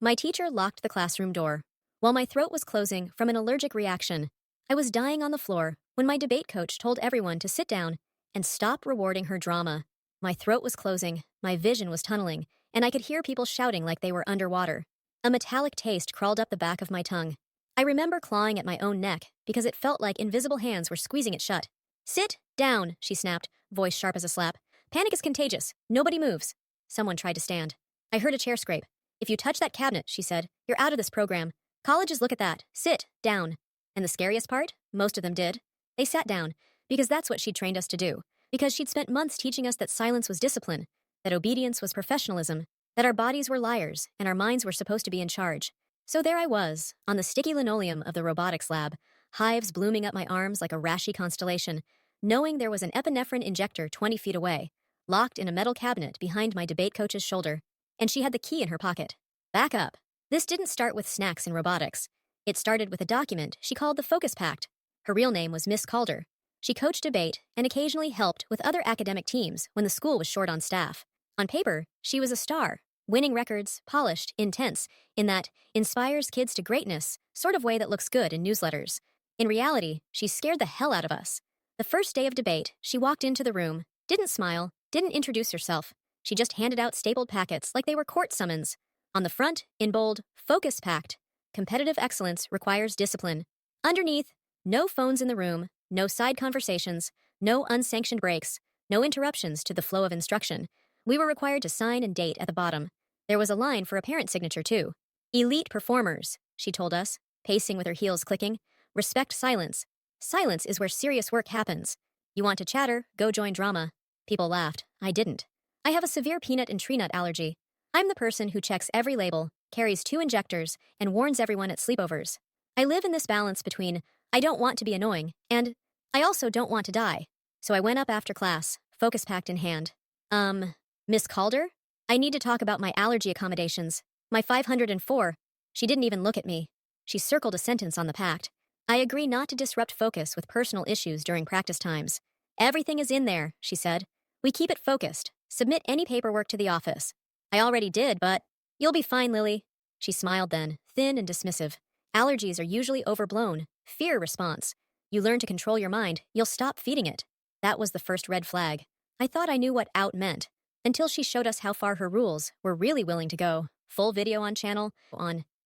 My teacher locked the classroom door. While my throat was closing from an allergic reaction, I was dying on the floor when my debate coach told everyone to sit down and stop rewarding her drama. My throat was closing, my vision was tunneling, and I could hear people shouting like they were underwater. A metallic taste crawled up the back of my tongue. I remember clawing at my own neck because it felt like invisible hands were squeezing it shut. Sit down, she snapped, voice sharp as a slap. Panic is contagious. Nobody moves. Someone tried to stand. I heard a chair scrape. If you touch that cabinet, she said, you're out of this program. Colleges look at that. Sit down. And the scariest part? Most of them did. They sat down, because that's what she'd trained us to do. Because she'd spent months teaching us that silence was discipline, that obedience was professionalism, that our bodies were liars, and our minds were supposed to be in charge. So there I was, on the sticky linoleum of the robotics lab, hives blooming up my arms like a rashy constellation, knowing there was an epinephrine injector 20 feet away, locked in a metal cabinet behind my debate coach's shoulder, and she had the key in her pocket. Back up. This didn't start with snacks in robotics. It started with a document she called the Focus Pact. Her real name was Miss Calder. She coached debate and occasionally helped with other academic teams when the school was short on staff. On paper, she was a star, winning records, polished, intense, in that inspires kids to greatness sort of way that looks good in newsletters. In reality, she scared the hell out of us. The first day of debate, she walked into the room, didn't smile, didn't introduce herself. She just handed out stapled packets like they were court summons. On the front, in bold, Focus Pact. Competitive excellence requires discipline. Underneath, no phones in the room, no side conversations, no unsanctioned breaks, no interruptions to the flow of instruction. We were required to sign and date at the bottom. There was a line for a parent signature, too. Elite performers, she told us, pacing with her heels clicking. Respect silence. Silence is where serious work happens. You want to chatter? Go join drama. People laughed. I didn't. I have a severe peanut and tree nut allergy. I'm the person who checks every label, carries 2 injectors, and warns everyone at sleepovers. I live in this balance between, I don't want to be annoying, and I also don't want to die. So I went up after class, Focus Pact in hand. Miss Calder? I need to talk about my allergy accommodations. My 504. She didn't even look at me. She circled a sentence on the pact. I agree not to disrupt focus with personal issues during practice times. Everything is in there, she said. We keep it focused. Submit any paperwork to the office. I already did, but you'll be fine, Lily. She smiled then, thin and dismissive. Allergies are usually overblown. Fear response. You learn to control your mind, you'll stop feeding it. That was the first red flag. I thought I knew what out meant, until she showed us how far her rules were really willing to go. Full video on channel, on